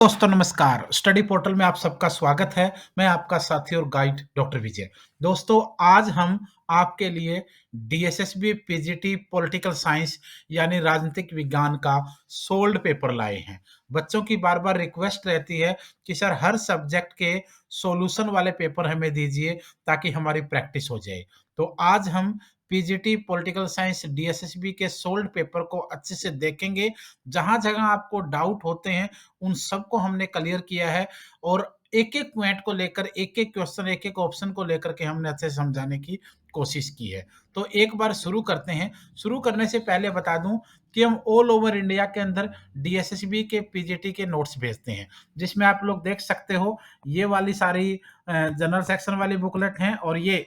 दोस्तों नमस्कार। Study portal में आप सबका स्वागत है। मैं आपका साथी और गाइड डॉक्टर विजय। दोस्तों आज हम आपके लिए डीएसएसबी पीजीटी पॉलिटिकल साइंस यानी राजनीतिक विज्ञान का सोल्ड पेपर लाए हैं। बच्चों की बार-बार रिक्वेस्ट रहती है कि सर हर सब्जेक्ट के सॉल्यूशन वाले पेपर हमें दीजिए ताकि हमारी प्रैक्टिस हो जाए। तो आज हम पीजीटी पॉलिटिकल साइंस डीएसएसबी के सोल्ड पेपर को अच्छे से देखेंगे। जहाँ-जहाँ आपको डाउट होते हैं उन सबको हमने क्लियर किया है और एक-एक पॉइंट को लेकर, एक-एक क्वेश्चन, एक-एक ऑप्शन को लेकर के हमने अच्छे से समझाने की कोशिश की है। तो एक बार शुरू करते हैं। शुरू करने से पहले बता दूँ कि हम ऑल ओवर इंडिया के अंदर डीएसएसबी के पीजीटी के नोट्स भेजते हैं, जिसमें आप लोग देख सकते हो ये वाली सारी जनरल सेक्शन वाली बुकलेट हैं और ये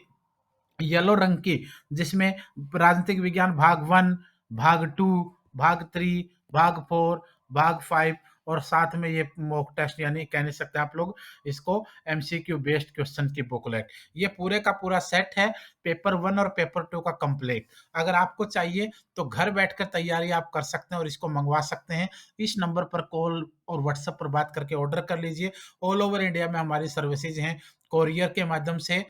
येलो रंग की जिसमें राजनीतिक विज्ञान भाग 1, भाग 2, भाग 3, भाग 4, भाग 5 और साथ में ये मॉक टेस्ट यानी कह नहीं सकते आप लोग इसको एमसीक्यू बेस्ड क्वेश्चन की बुकलेट। ये पूरे का पूरा सेट है पेपर 1 और पेपर 2 का कंप्लीट। अगर आपको चाहिए तो घर बैठकर तैयारी आप कर सकते हैं और इसको मंगवा सकते हैं। इस नंबर पर कॉल और व्हाट्सएप पर बात करके ऑर्डर कर लीजिए। ऑल ओवर इंडिया में हमारी सर्विसेज हैं कोरियर के माध्यम से।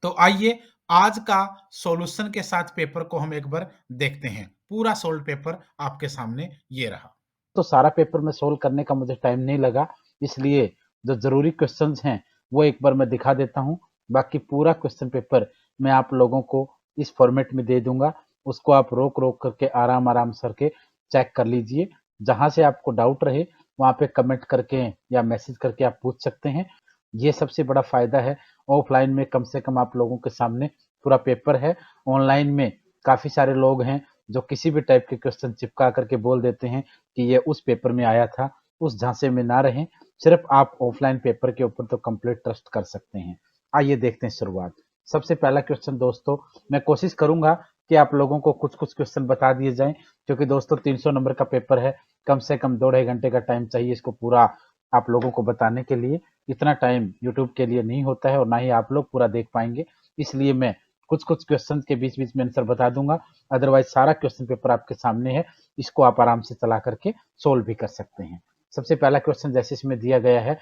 तो आइए आज का सॉल्यूशन के साथ पेपर को हम एक बार देखते हैं। पूरा सोल्व पेपर आपके सामने ये रहा। तो सारा पेपर में सोल्व करने का मुझे टाइम नहीं लगा, इसलिए जो ज़रूरी क्वेश्चंस हैं वो एक बार मैं दिखा देता हूँ। बाकी पूरा क्वेश्चन पेपर मैं आप लोगों को इस फॉर्मेट में दे दूंगा, उसको आप रोक-रोक करके आराम-आराम से करके चेक कर लीजिए। जहाँ से आपको डाउट रहे वहाँ पे कमेंट करके या मैसेज करके आप पूछ सकते हैं। ये सबसे बड़ा फ़ायदा है, ऑफलाइन में कम से कम आप लोगों के सामने पूरा पेपर है। ऑनलाइन में काफ़ी सारे लोग हैं जो किसी भी टाइप के क्वेश्चन चिपका करके बोल देते हैं कि ये उस पेपर में आया था, उस झांसे में ना रहें। सिर्फ आप ऑफलाइन पेपर के ऊपर तो कंप्लीट ट्रस्ट कर सकते हैं। आइए देखते हैं शुरुआत। सबसे पहला क्वेश्चन दोस्तों, मैं कोशिश करूंगा कि आप लोगों को कुछ-कुछ क्वेश्चन बता दिए जाएं, क्योंकि दोस्तों 300 नंबर का पेपर है, कम से कम 2 ढाई घंटे का टाइम चाहिए इसको पूरा आप लोगों को बताने के लिए। इतना टाइम यूट्यूब के लिए नहीं होता है और ना ही आप लोग पूरा देख पाएंगे, इसलिए मैं कुछ-कुछ क्वेश्चन के बीच-बीच में आंसर बता दूंगा। अदरवाइज सारा क्वेश्चन पेपर आपके सामने है, इसको आप आराम से चला करके सोल्व भी कर सकते हैं। सबसे पहला क्वेश्चन जैसे इसमें दिया गया है,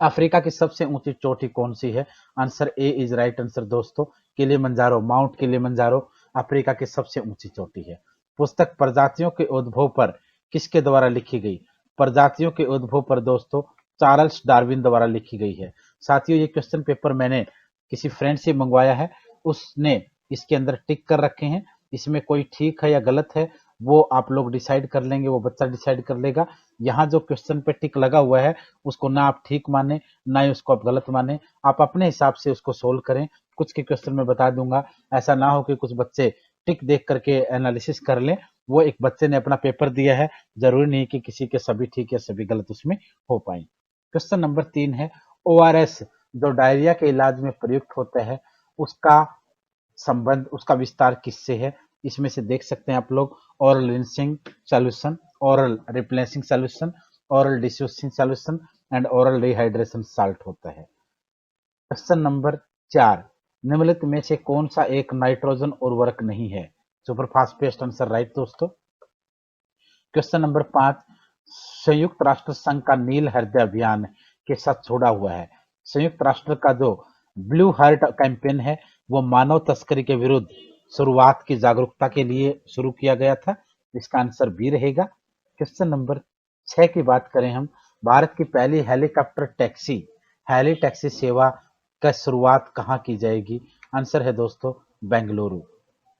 अफ्रीका की सबसे ऊंची चोटी कौन सी है? Answer A is right answer दोस्तों, किलिमंजारो, माउंट किलिमंजारो अफ्रीका की सबसे ऊंची चोटी है। पुस्तक प्रजातियों के उद्भव पर किसके द्वारा लिखी गई? प्रजातियों के उद्भव पर दोस्तों चार्ल्स डार्विन द्वारा लिखी गई है। साथियों ये क्वेश्चन पेपर मैंने किसी फ्रेंड से मंगवाया है, उसने इसके अंदर टिक कर रखे हैं। इसमें कोई ठीक है या गलत है वो आप लोग डिसाइड कर लेंगे, वो बच्चा डिसाइड कर लेगा। यहाँ जो क्वेश्चन पे टिक लगा हुआ है उसको ना आप ठीक माने ना ही उसको आप गलत माने, आप अपने हिसाब से उसको सोल्व करें। कुछ के क्वेश्चन में बता दूंगा, ऐसा ना हो कि कुछ बच्चे टिक देख करके एनालिसिस कर लें। वो एक बच्चे ने अपना पेपर दिया है, जरूरी नहीं कि किसी के सभी ठीक या सभी गलत उसमें हो पाए। क्वेश्चन नंबर 3 है, ओआरएस जो डायरिया के इलाज में प्रयुक्त होता है उसका संबंध, उसका विस्तार किससे है? इसमें से देख सकते हैं आप लोग, oral rinsing solution, oral replacing solution, oral disusing solution and oral rehydration salt होता है। क्वेश्चन नंबर 4, निम्नलिखित में से कौन सा एक नाइट्रोजन उर्वरक नहीं है? सुपरफॉस्फेट आंसर राइट दोस्तों। क्वेश्चन नंबर 5, संयुक्त राष्ट्र संघ का नील हृदय अभियान के साथ जुड़ा हुआ है। संयुक्त राष्ट्र का जो ब्लू हार्ट कैंपेन है वो मानव तस्करी के विरुद्ध शुरुआत की जागरूकता के लिए शुरू किया गया था। इसका आंसर बी रहेगा। क्वेश्चन नंबर 6 की बात करें हम, भारत की पहली हेलीकॉप्टर टैक्सी हेली टैक्सी सेवा का शुरुआत कहाँ की जाएगी? आंसर है दोस्तों बेंगलुरु।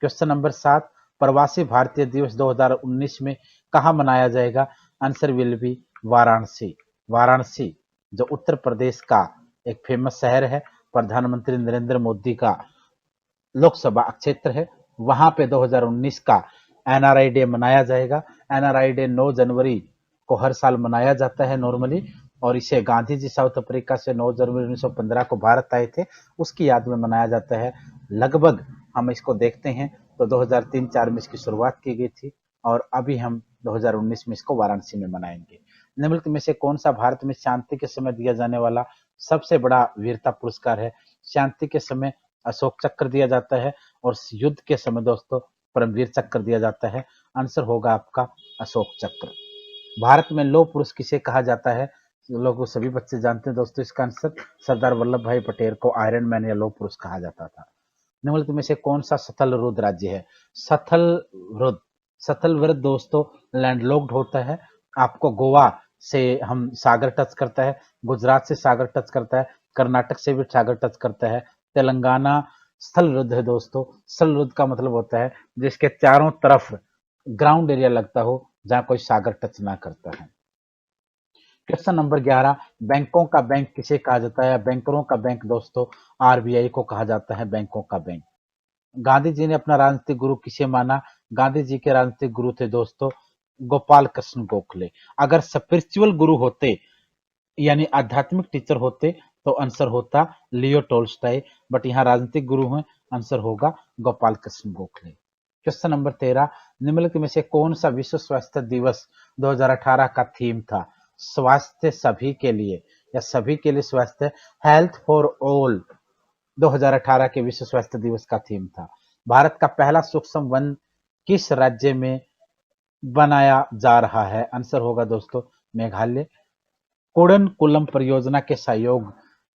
क्वेश्चन नंबर 7, प्रवासी भारतीय दिवस 2019 में कहाँ मनाया जाएगा? Answer will be Varanasi. Varanasi जो उत्तर प्रदेश का एक फेमस शहर है, प्रधानमंत्री नरेंद्र मोदी का लोकसभा क्षेत्र है, वहां पे 2019 का एनआरआई डे मनाया जाएगा। एनआरआई डे 9 जनवरी को हर साल मनाया जाता है नॉर्मली, और इसे गांधी जी साउथ अफ्रीका से 9 जनवरी 1915 को भारत आए थे उसकी याद में मनाया जाता है। लगभग हम इसको देखते हैं तो 2003-4 में इसकी शुरुआत की गई थी और अभी हम 2019 में इसको वाराणसी में मनाएंगे। निम्नलिखित में से कौन सा भारत में शांति के समय दिया जाने वाला सबसे बड़ा वीरता पुरस्कार है? शांति के समय अशोक चक्र दिया जाता है और युद्ध के समय दोस्तों परमवीर चक्र दिया जाता है। आंसर होगा आपका अशोक चक्र। भारत में लौह पुरुष किसे कहा जाता है? लोग सभी बच्चे जानते हैं दोस्तों इसका आंसर, सरदार वल्लभ भाई पटेल को आयरन मैन या लौह पुरुष कहा जाता था। निम्नलिखित में से कौन सा स्थलरुद्ध राज्य है? स्थलरुद्ध, स्थलरुद्ध दोस्तों लैंडलॉक्ड होता है। आपको गोवा से हम सागर टच करता है, गुजरात से सागर टच करता है, कर्नाटक से भी सागर टच करता है, तेलंगाना स्थलरुद्ध है दोस्तों। स्थलरुद्ध का मतलब होता है जिसके चारों तरफ ग्राउंड एरिया लगता हो, जहां कोई सागर टच ना करता है। क्वेश्चन नंबर 11, बैंकों का बैंक किसे कहा जाता है? बैंकरों का बैंक दोस्तों आरबीआई को कहा जाता है, बैंकों का बैंक। गांधी जी ने अपना राजनीतिक गुरु किसे माना? गांधी जी के राजनीतिक गुरु थे दोस्तों गोपाल कृष्ण गोखले। अगर स्पिरिचुअल गुरु होते यानी आध्यात्मिक टीचर होते तो आंसर होता लियो टोल्स्टॉय, बट यहाँ राजनीतिक गुरु हैं, आंसर होगा गोपाल कृष्ण गोखले। क्वेश्चन नंबर 13, निम्नलिखित में से कौन सा विश्व स्वास्थ्य दिवस 2018 का थीम था? स्वास्थ्य सभी के लिए या सभी के लिए स्वास्थ्य, हेल्थ फॉर ऑल 2018 के विश्व स्वास्थ्य दिवस का थीम था। भारत का पहला सूक्ष्म वन किस राज्य में बनाया जा रहा है? आंसर होगा दोस्तों मेघालय। कुडनकुलम परियोजना के सहयोग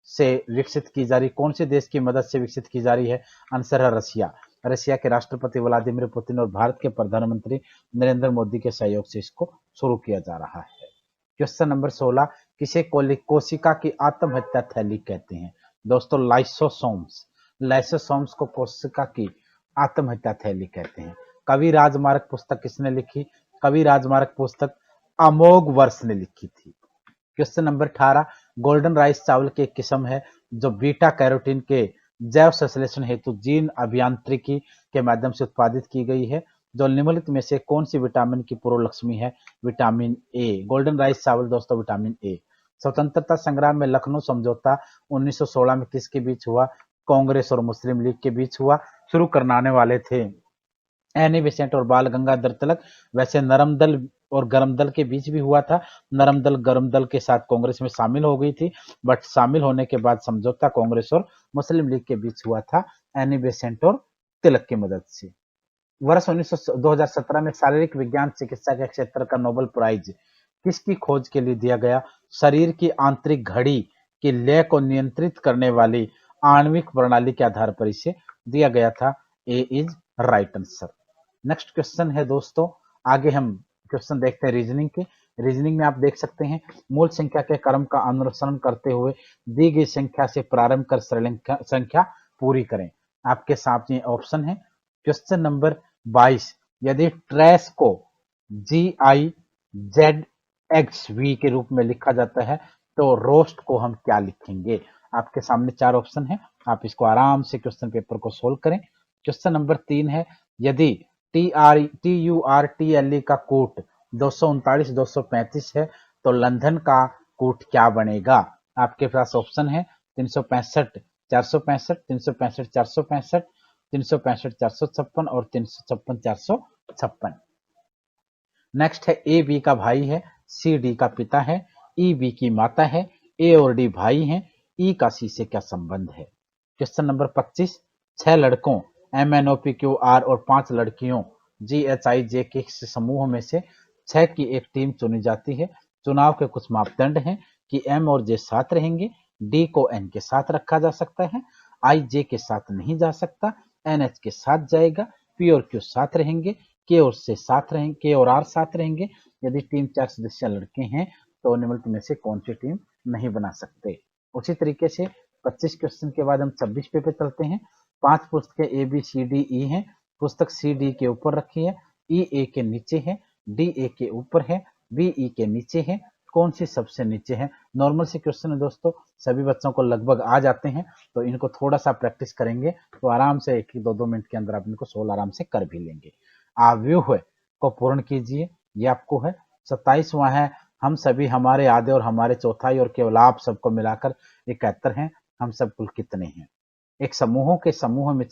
से विकसित की जा रही कौन से देश की मदद से विकसित की जा रही है? आंसर है रसिया। रसिया के राष्ट्रपति व्लादिमीर पुतिन और भारत के प्रधानमंत्री नरेंद्र मोदी के सहयोग से इसको शुरू किया जा रहा है। क्वेश्चन नंबर 16, किसे कोशिका की आत्महत्या थैली कहते हैं? दोस्तों लाइसोसोम्स, लाइसोसोम्स को कोशिका की आत्महत्या थैली कहते हैं। कवि राजमार्ग पुस्तक किसने लिखी? कवि राजमार्ग पुस्तक अमोघ वर्ष ने लिखी थी। क्वेश्चन नंबर 18, गोल्डन राइस चावल की एक किस्म है जो बीटा कैरोटीन के जैव संश्लेषण हेतु जीन अभियांत्रिकी के माध्यम से उत्पादित की गई है। जो निम्नलिखित में से कौन सी विटामिन की पूर्व लक्ष्मी है? Vitamin A. गोल्डन राइस चावल दोस्तों विटामिन ए। स्वतंत्रता संग्राम में लखनऊ समझौता 1916 में किसके बीच हुआ? कांग्रेस और मुस्लिम लीग के बीच हुआ। शुरू करने वाले थे एनी बेसेंट और बाल गंगाधर तिलक। वैसे नरम दल और गरम दल के बीच भी हुआ था। नरम दल गरम दल के साथ कांग्रेस में शामिल हो गई थी, बट शामिल होने के बाद समझौता कांग्रेस और मुस्लिम लीग के बीच हुआ था एनी बेसेंट और तिलक की मदद से। वर्ष 2017 में शारीरिक विज्ञान चिकित्सा के क्षेत्र का नोबेल प्राइज किसकी खोज के लिए दिया गया? शरीर की आंतरिक घड़ी की लय को नियंत्रित करने वाली आणविक प्रणाली के आधार पर इसे दिया गया था। A is right answer. Next question है दोस्तों, आगे हम क्वेश्चन देखते हैं रीजनिंग के। रीजनिंग में आप देख सकते हैं मूल संख्या के क्रम का अनुसरण करते हुए दी गई संख्या से प्रारंभ कर संख्या पूरी करें। आपके सामने ऑप्शन है। क्वेश्चन नंबर 22, यदि ट्रेस को GIZXV के रूप में लिखा जाता है तो रोस्ट को हम क्या लिखेंगे? आपके सामने 4 ऑप्शन है, आप इसको आराम से क्वेश्चन पेपर को सोल्व करें। क्वेश्चन नंबर 3 है, यदि TURTLE का कूट 239-235 है तो लंदन का कूट क्या बनेगा? आपके पास ऑप्शन है 365-465, 365-465, 365-456 और 356-456। नेक्स्ट है ए बी का भाई है, सी डी का पिता है, ई बी की माता है, ए और डी भाई हैं, ई का सी से क्या संबंध है? क्वेश्चन नंबर 25, 6 लड़कों MNOPQR और 5 लड़कियों GHIJ के समूह में से 6 की एक टीम चुनी जाती है। चुनाव के कुछ मापदंड हैं कि M और J साथ रहेंगे, D को N के साथ रखा जा सकता है, I J के साथ नहीं जा सकता, NH के साथ जाएगा, P और Q साथ रहेंगे, K और R साथ रहेंगे। यदि टीम 4 सदस्य लड़के हैं तो निम्नलिखित में से कौन सी टीम नहीं बना सकते? उसी तरीके से 25 क्वेश्चन के बाद हम 26 पे चलते हैं। 5 पुस्तकें ABCDE हैं। पुस्तक CD के ऊपर रखी है, EA के नीचे है, DA के ऊपर है, BE के नीचे है, कौन सी सबसे नीचे है? नॉर्मल से क्वेश्चन है दोस्तों, सभी बच्चों को लगभग आ जाते हैं, तो इनको थोड़ा सा प्रैक्टिस करेंगे तो आराम से 1-2 मिनट के अंदर आप इनको सोल्व आराम से कर भी लेंगे। आव्यूह को पूर्ण कीजिए, ये आपको है। 27वां है, हम सभी हमारे आधे और हमारे चौथाई और केवल आप सबको मिलाकर 71 हैं। हम सब कुल कितने हैं? एक पशुओं के समूह में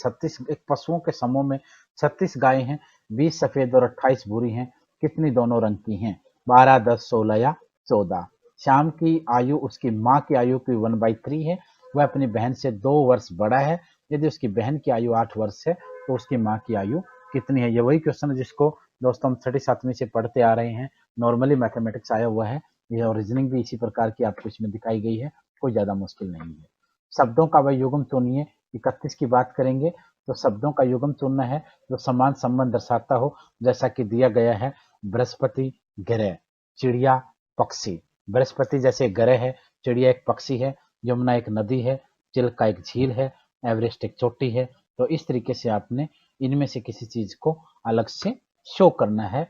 36 गायें हैं, 20 सफेद और 28 भूरी हैं। कितनी दोनों रंग की हैं? 12, 10, 16 या 14। श्याम की आयु उसकी माँ की आयु की 1/3 है। वह अपनी बहन से 2 वर्ष बड़ा है। यदि उसकी बहन की आयु 8 वर्ष है तो उसकी माँ की आयु कितनी है? ये वही क्वेश्चन है जिसको दोस्तों हम 37वीं से पढ़ते आ रहे हैं, नॉर्मली मैथमेटिक्स आया हुआ है ये, और रीजनिंग भी इसी प्रकार की आपको इसमें दिखाई गई है, कोई ज़्यादा मुश्किल नहीं है। शब्दों का वह युग्म चुनिए, 31 की बात करेंगे तो शब्दों का युग्म चुनना है जो समान संबंध दर्शाता हो, जैसा कि दिया गया है बृहस्पति ग्रह, चिड़िया पक्षी। बृहस्पति जैसे ग्रह है, चिड़िया एक पक्षी है, यमुना एक नदी है, चिल्का एक झील है, एवरेस्ट एक चोटी है। तो इस तरीके से आपने इनमें से किसी चीज को अलग से शो करना है।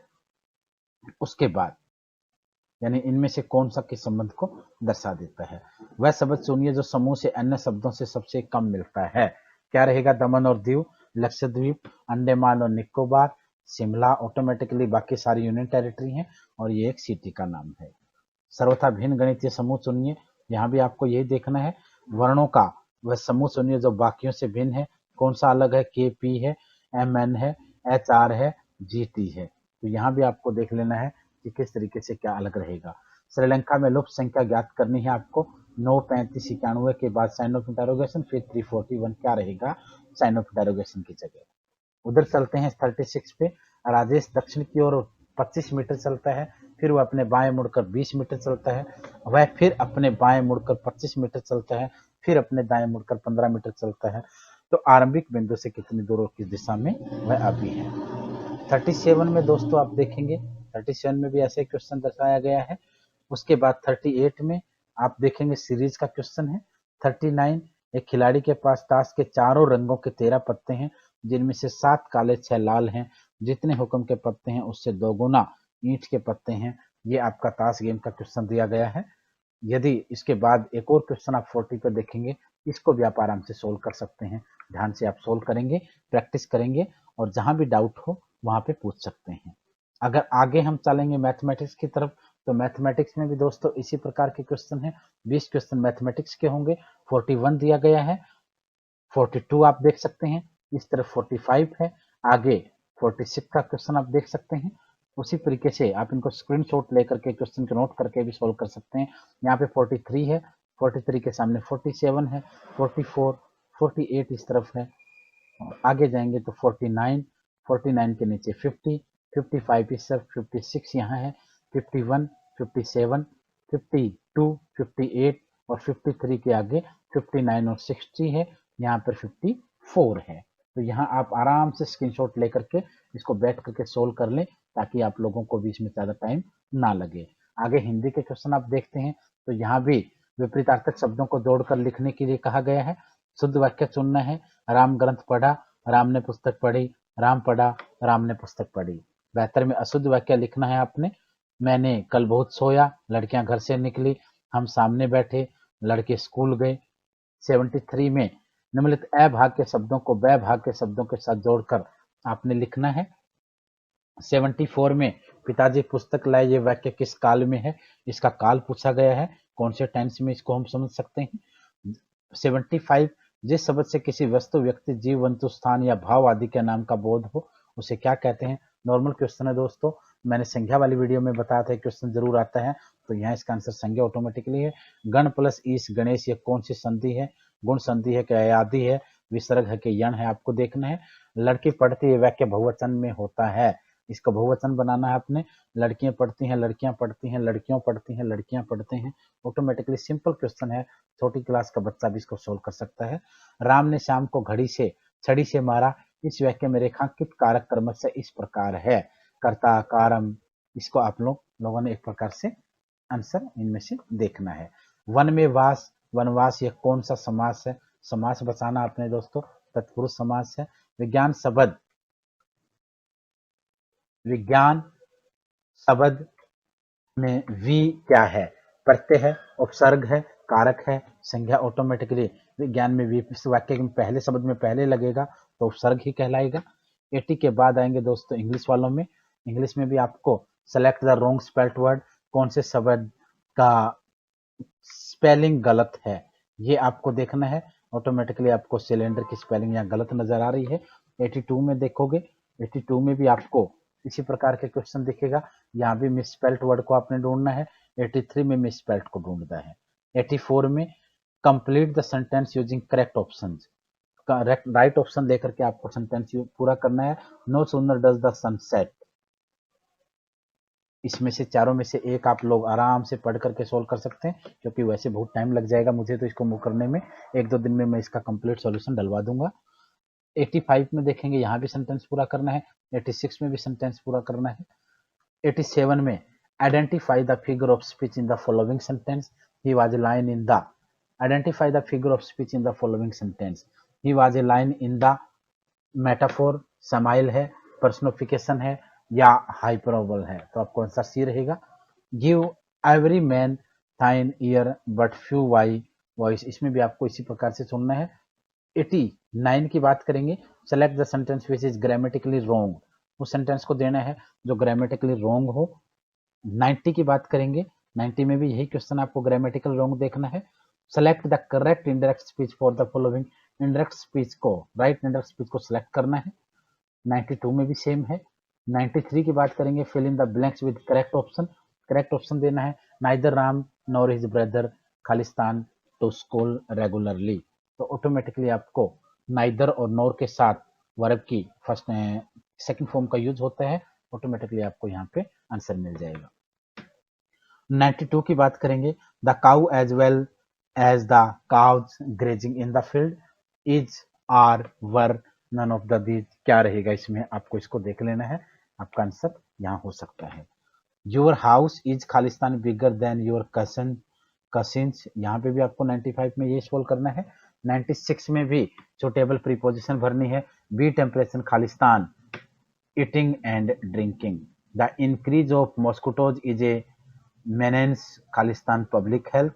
उसके बाद यानी इनमें से कौन सा किस संबंध को दर्शा देता है। वह शब्द चुनिए जो समूह से अन्य शब्दों से सबसे कम मिलता है। क्या रहेगा? दमन और दीव, लक्षद्वीप, अंडमान और निकोबार, शिमला। ऑटोमेटिकली बाकी सारी यूनियन टेरिटरी हैं और ये एक सिटी का नाम है। सर्वथा भिन्न गणितीय समूह चुनिए, यहाँ भी आपको यही देखना है। वर्णों का वह समूह चुनिए जो बाकियों से भिन्न है। कौन सा अलग है? के पी है, एम एन है, एच आर है, जी टी है। तो यहाँ भी आपको देख लेना है कि किस तरीके से क्या अलग रहेगा। श्रीलंका में लुप्त संख्या ज्ञात करनी है आपको। 9, 35, 91 के बाद साइन ऑफ इंटरोगेशन, फिर 341 क्या रहेगा साइन ऑफ इंटरोगेशन की जगह। उधर चलते हैं 36 पे। राजेश दक्षिण की ओर 25 मीटर चलता है, फिर वह अपने बाएं मुड़कर 20 मीटर चलता है, वह फिर अपने बाएं मुड़कर 25 मीटर चलता है, फिर अपने दाएं मुड़कर 15 मीटर चलता है। तो आरंभिक बिंदु से कितनी दूर किस दिशा में वह अभी है। 37 में दोस्तों आप देखेंगे, 37 में भी ऐसे क्वेश्चन दर्शाया गया है। उसके बाद 38 में आप देखेंगे सीरीज का क्वेश्चन है। 39, एक खिलाड़ी के पास ताश के चारों रंगों के 13 पत्ते हैं, जिनमें से 7 काले 6 लाल हैं। जितने हुक्म के पत्ते हैं उससे 2 गुना ईंट के पत्ते हैं। ये आपका ताश गेम का क्वेश्चन दिया गया है। यदि इसके बाद एक और क्वेश्चन आप 40 पर देखेंगे, इसको भी आप आराम से सोल्व कर सकते हैं। ध्यान से आप सोल्व करेंगे, प्रैक्टिस करेंगे और जहां भी डाउट हो वहां पे पूछ सकते हैं। अगर आगे हम चलेंगे मैथमेटिक्स की तरफ, तो मैथमेटिक्स में भी दोस्तों इसी प्रकार के क्वेश्चन हैं। 20 क्वेश्चन मैथमेटिक्स के होंगे। 41 दिया गया है, 42 आप देख सकते हैं, इस तरफ 45 है, आगे 46 का क्वेश्चन आप देख सकते हैं। उसी तरीके से आप इनको स्क्रीनशॉट लेकर के क्वेश्चन को नोट करके भी सोल्व कर सकते हैं। यहाँ पे 43 है, 43 के सामने 47 है, 44, 48 इस तरफ है। आगे जाएंगे तो 49, 49 के नीचे 50, 55 इस तरफ, 56 यहाँ है, 51, 57, 52, 58 और 53 के आगे 59 और 60 है, यहाँ पर 54 है। तो यहाँ आप आराम से स्क्रीनशॉट लेकर के इसको बैठ करके सोल्व कर लें, ताकि आप लोगों को भी इसमें ज़्यादा टाइम ना लगे। आगे हिंदी के क्वेश्चन आप देखते हैं, तो यहाँ भी विपरीतार्थक शब्दों को जोड़कर लिखने के लिए कहा गया है। शुद्ध वाक्य चुनना है। राम ग्रंथ पढ़ा, राम ने पुस्तक पढ़ी, राम पढ़ा, राम ने पुस्तक पढ़ी। बेहतर में अशुद्ध वाक्य लिखना है आपने। मैंने कल बहुत सोया, लड़कियां घर से निकली, हम सामने बैठे, लड़के स्कूल गए। 73 में निम्नलिखित अ भाग के शब्दों को ब भाग के शब्दों के साथ जोड़कर आपने लिखना है। 74 में पिताजी पुस्तक लाए, ये वाक्य किस काल में है? इसका काल पूछा गया है, कौन से टेंस में इसको हम समझ सकते हैं। 75, जिस शब्द से किसी वस्तु, व्यक्ति, जीव, जंतु, स्थान या भाव आदि के नाम का बोध हो उसे क्या कहते हैं? नॉर्मल क्वेश्चन है दोस्तों, मैंने संज्ञा वाली वीडियो में बताया था क्वेश्चन जरूर आता है, तो यहाँ इसका आंसर संज्ञा ऑटोमेटिकली है। गण प्लस ईश गणेश, ये कौन सी संधि है? गुण संधि है, क्या आदि है, विसर्ग है कि यण है, आपको देखना है। लड़की पढ़ती है, वाक्य बहुवचन में होता है, इसका बहुवचन बनाना है आपने। लड़कियां पढ़ती हैं, लड़कियां पढ़ती हैं, लड़कियों पढ़ती हैं, लड़कियां पढ़ते हैं। ऑटोमेटिकली सिंपल क्वेश्चन है, छोटी क्लास का बच्चा भी इसको सोल्व कर सकता है। राम ने शाम को घड़ी से छड़ी से मारा, इस वाक्य में रेखांकित कारक क्रमशः इस प्रकार है। कर्ता, कारम, इसको आप लोगों ने एक प्रकार से आंसर इनमें से देखना है। वन में वास, वनवास, ये कौन सा समास है? समास बचाना आपने दोस्तों, तत्पुरुष समास है। विज्ञान शब्द, विज्ञान शब्द में वी क्या है? प्रत्यय है, उपसर्ग है, कारक है, संज्ञा। ऑटोमेटिकली विज्ञान में वी इस वाक्य में पहले शब्द में पहले लगेगा तो उपसर्ग ही कहलाएगा। 80 के बाद आएंगे दोस्तों इंग्लिश वालों में। इंग्लिश में भी आपको select the wrong spelled word, कौन से शब्द का स्पेलिंग गलत है ये आपको देखना है। ऑटोमेटिकली आपको सिलेंडर की स्पेलिंग यहाँ गलत नजर आ रही है। 82 में देखोगे, 82 में भी आपको इसी प्रकार के क्वेश्चन दिखेगा, यहाँ भी मिसस्पेल्ड वर्ड को आपने ढूंढना है। 83 में मिसस्पेल्ड को ढूंढना है। 84 में complete the sentence using correct option, right option लेकर के आपको सेंटेंस पूरा करना है। No sooner does the sun set, इसमें से चारों में से एक आप लोग आराम से पढ़ करके सोल्व कर सकते हैं, क्योंकि वैसे बहुत टाइम लग जाएगा मुझे तो इसको मूव करने में। 1-2 दिन में मैं इसका कंप्लीट सॉल्यूशन डलवा दूंगा। 85 में देखेंगे, यहाँ भी सेंटेंस पूरा करना है। 86 में भी सेंटेंस पूरा करना है। 87 में identify the figure of speech in the following sentence, he was a line in the, identify the figure of speech in the following sentence, he was a line in the metaphor, समाइल है, personification है या hyperbole है, तो आपको answer C रहेगा। Give every man thine ear but few thy voice, इसमें भी आपको इसी प्रकार से सुनना है। 89 की बात करेंगे, select the sentence which is grammatically wrong, उस सेंटेंस को देना है जो ग्रामेटिकली रॉन्ग हो। 90 की बात करेंगे, 90 में भी यही क्वेश्चन आपको ग्रामेटिकल रॉन्ग देखना है। Select the correct indirect speech for the following, indirect speech को, राइट इंडायरेक्ट स्पीच को सिलेक्ट करना है। 92 में भी सेम है। 93 की बात करेंगे, fill in the blanks with correct option, correct option देना है neither Ram nor his brother Khalistan to school regularly, तो ऑटोमेटिकली आपको नाइदर और नॉर के साथ वर्ब की फर्स्ट सेकंड फॉर्म का यूज होता है, ऑटोमेटिकली आपको यहाँ पे आंसर मिल जाएगा। 92 की बात करेंगे, the cow as well as the cows grazing in the field, is are were none of the these, क्या रहेगा इसमें, आपको इसको देख लेना है, आपका आंसर यहाँ हो सकता है। Your house is Khalistan bigger than your cousins, यहाँ पे भी आपको 95 में ये सोल्व करना है। 96 में भी सुटेबल प्रीपोजिशन भरनी है, be temperature Khalistan eating and drinking, the increase of mosquitoes is a menace Khalistan public health,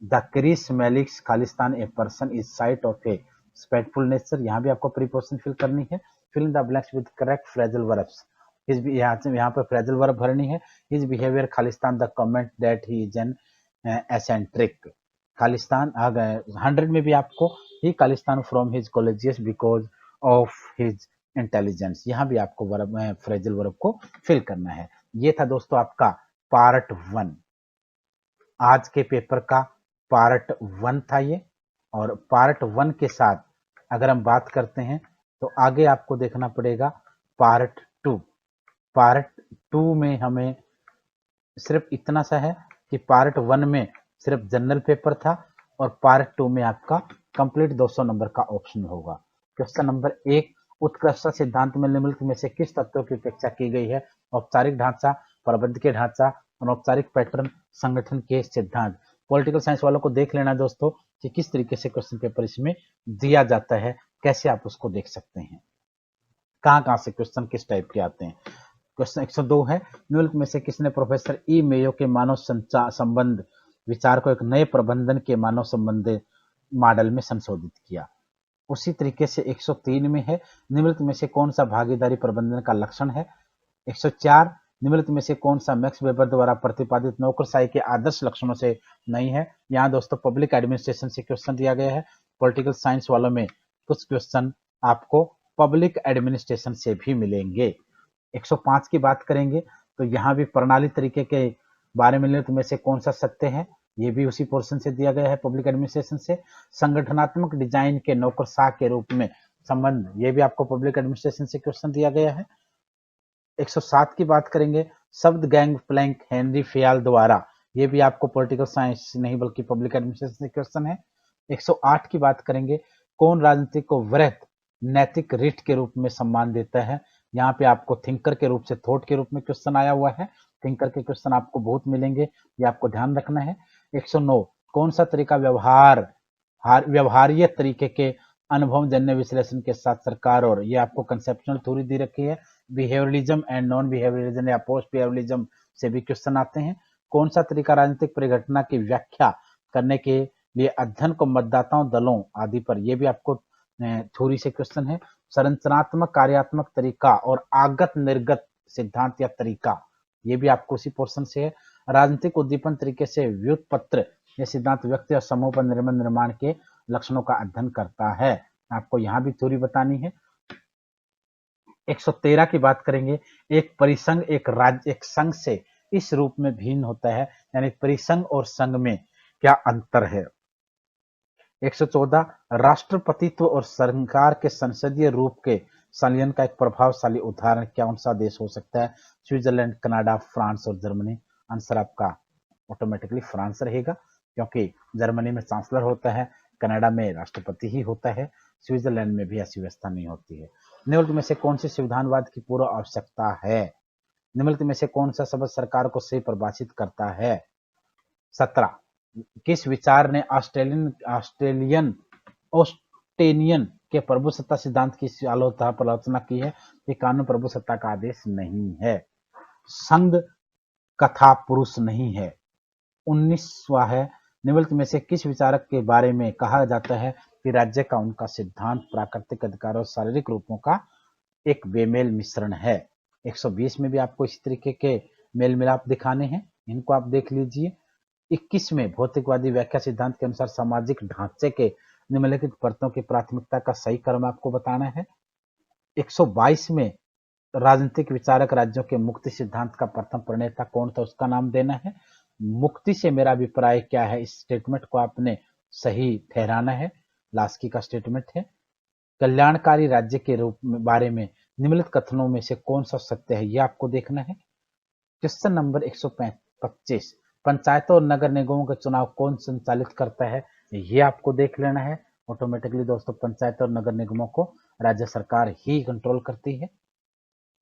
the Chris Malik's Khalistan a person is site of a spiteful nature, यहाँ भी आपको प्रीपोजिशन फिल करनी है। fill in the blanks with correct phrasal verbs, यहाँ पर phrasal verb भरनी है। his behavior Khalistan the comment that he is an eccentric, Khalistan आ गए। 100 में भी आपको ही खालिस्तान from his colleagues because of his intelligence, यहाँ भी आपको वर्ब फ्रेजल वर्ब को फिल करना है। ये था दोस्तों आपका पार्ट 1, आज के पेपर का पार्ट 1 था ये। और पार्ट 1 के साथ अगर हम बात करते हैं तो आगे आपको देखना पड़ेगा पार्ट 2। पार्ट 2 में हमें सिर्फ इतना सा है कि पार्ट 1 में सिर्फ जनरल पेपर था और पार्ट 2 में आपका कंप्लीट 200 नंबर का ऑप्शन होगा। क्वेश्चन नंबर 1, उत्कृष्टता सिद्धांत में निम्नलिखित में से किस तत्वों की उपेक्षा की गई है, औपचारिक ढांचा, प्रबंध के ढांचा, अनौपचारिक पैटर्न, संगठन के सिद्धांत। पॉलिटिकल साइंस वालों को देख लेना दोस्तों कि किस तरीके से क्वेश्चन पेपर इसमें दिया जाता है, कैसे आप उसको देख सकते हैं, कहाँ से क्वेश्चन किस टाइप के आते हैं। क्वेश्चन 102 है, निम्नलिखित में से किसने प्रोफेसर ई मेयो के मानव संबंध विचार को एक नए प्रबंधन के मानव संबंध मॉडल में संशोधित किया। उसी तरीके से 103 में है, निम्नलिखित में से कौन सा भागीदारी प्रबंधन का लक्षण है। 104, निम्नलिखित में से कौन सा मैक्स वेबर द्वारा प्रतिपादित नौकरशाही के आदर्श लक्षणों से नहीं है। यहाँ दोस्तों पब्लिक एडमिनिस्ट्रेशन से क्वेश्चन दिया गया है। पॉलिटिकल साइंस वालों में कुछ क्वेश्चन आपको पब्लिक एडमिनिस्ट्रेशन से भी मिलेंगे। 105 की बात करेंगे तो यहाँ भी प्रणाली तरीके के बारे में निम्नलिखित में से कौन सा सत्य है, ये भी उसी पोर्शन से दिया गया है पब्लिक एडमिनिस्ट्रेशन से। संगठनात्मक डिजाइन के नौकरशाह के रूप में संबंध, ये भी आपको पब्लिक एडमिनिस्ट्रेशन से क्वेश्चन दिया गया है। 107 की बात करेंगे, शब्द गैंग प्लैंक हेनरी फेयाल द्वारा, ये भी आपको पॉलिटिकल साइंस नहीं बल्कि पब्लिक एडमिनिस्ट्रेशन से क्वेश्चन है। 108 की बात करेंगे, कौन राजनीति को वृहत नैतिक रीट के रूप में सम्मान देता है। यहाँ पे आपको थिंकर के रूप से थॉट के रूप में क्वेश्चन आया हुआ है। थिंकर के क्वेश्चन आपको बहुत मिलेंगे, ये आपको ध्यान रखना है। 109, कौन सा तरीका व्यवहार्य तरीके के अनुभव जन्य विश्लेषण के साथ सरकार, और ये आपको कंसेप्चुअल थ्योरी दी रखी है। बिहेवियरलिज्म एंड नॉन बिहेवियरलिज्म या पोस्ट बिहेवियरलिज्म से भी क्वेश्चन आते हैं। कौन सा तरीका राजनीतिक परिघटना की व्याख्या करने के लिए अध्ययन को मतदाताओं, दलों आदि पर, यह भी आपको थ्योरी से क्वेश्चन है। संरचनात्मक कार्यात्मक तरीका और आगत निर्गत सिद्धांत या तरीका, ये भी आपको उसी पोर्शन से है। राजनीतिक उद्दीपन तरीके से व्युत्पत्र यह सिद्धांत व्यक्ति और समूह पर निर्माण के लक्षणों का अध्ययन करता है, आपको यहाँ भी थ्योरी बतानी है। 113 की बात करेंगे, एक परिसंघ एक राज्य एक संघ से इस रूप में भिन्न होता है, यानी परिसंघ और संघ में क्या अंतर है। 114, राष्ट्रपतित्व और सरकार के संसदीय रूप के संलयन का एक प्रभावशाली उदाहरण कौन सा देश हो सकता है? स्विट्जरलैंड, कनाडा, फ्रांस और जर्मनी। आंसर आपका ऑटोमेटिकली फ्रांस रहेगा, क्योंकि जर्मनी में चांसलर होता है, कनाडा में राष्ट्रपति ही होता है, स्विट्जरलैंड में भी ऐसी व्यवस्था नहीं होती है। निम्नलिखित में से कौन सी संविधानवाद की पूर्व आवश्यकता है? निम्नलिखित में से कौन सा शब्द सरकार को सही परिभाषित करता है? 17 किस विचार ने ऑस्ट्रेलियन ऑस्टेनियन के प्रभुसत्ता सिद्धांत की आलोचना की है? ये कानून प्रभुसत्ता का आदेश नहीं है, संघ कथा पुरुष नहीं है। 19वां है, निम्नलिखित में से किस विचारक के बारे में कहा जाता है कि राज्य का उनका सिद्धांत प्राकृतिक अधिकार और शारीरिक रूपों का एक बेमेल मिश्रण है? 120 में भी आपको इसी तरीके के मेल मिलाप दिखाने हैं, इनको आप देख लीजिए। 21 में भौतिकवादी व्याख्या सिद्धांत के अनुसार सामाजिक ढांचे के निम्नलिखित परतों की प्राथमिकता का सही क्रम आपको बताना है। 122 में राजनीतिक विचारक राज्यों के मुक्ति सिद्धांत का प्रथम प्रणेता कौन था, उसका नाम देना है। मुक्ति से मेरा अभिप्राय क्या है, इस स्टेटमेंट को आपने सही ठहराना है, लास्की का स्टेटमेंट है। कल्याणकारी राज्य के रूप में बारे में निम्नलिखित कथनों में से कौन सा सत्य है, यह आपको देखना है। क्वेश्चन नंबर 125, पंचायतों और नगर निगमों के चुनाव कौन संचालित करता है, ये आपको देख लेना है। ऑटोमेटिकली दोस्तों पंचायत और नगर निगमों को राज्य सरकार ही कंट्रोल करती है।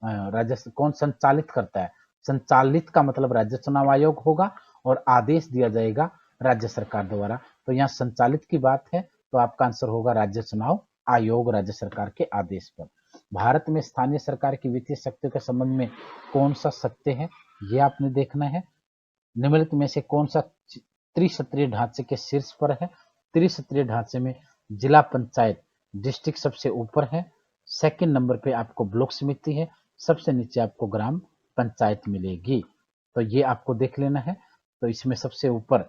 राज्य कौन संचालित करता है? संचालित का मतलब राज्य चुनाव आयोग होगा और आदेश दिया जाएगा राज्य सरकार द्वारा। तो यहाँ संचालित की बात है, तो आपका आंसर होगा राज्य चुनाव आयोग, राज्य सरकार के आदेश पर। भारत में स्थानीय सरकार की वित्तीय शक्तियों के संबंध में कौन सा सत्य है, ये आपने देखना है। निम्नलिखित में से कौन सा त्रिस्तरीय ढांचे के शीर्ष पर है? त्रिस्तरीय ढांचे में जिला पंचायत डिस्ट्रिक्ट सबसे ऊपर है, सेकंड नंबर पे आपको ब्लॉक समिति है, सबसे नीचे आपको ग्राम पंचायत मिलेगी। तो ये आपको देख लेना है। तो इसमें सबसे ऊपर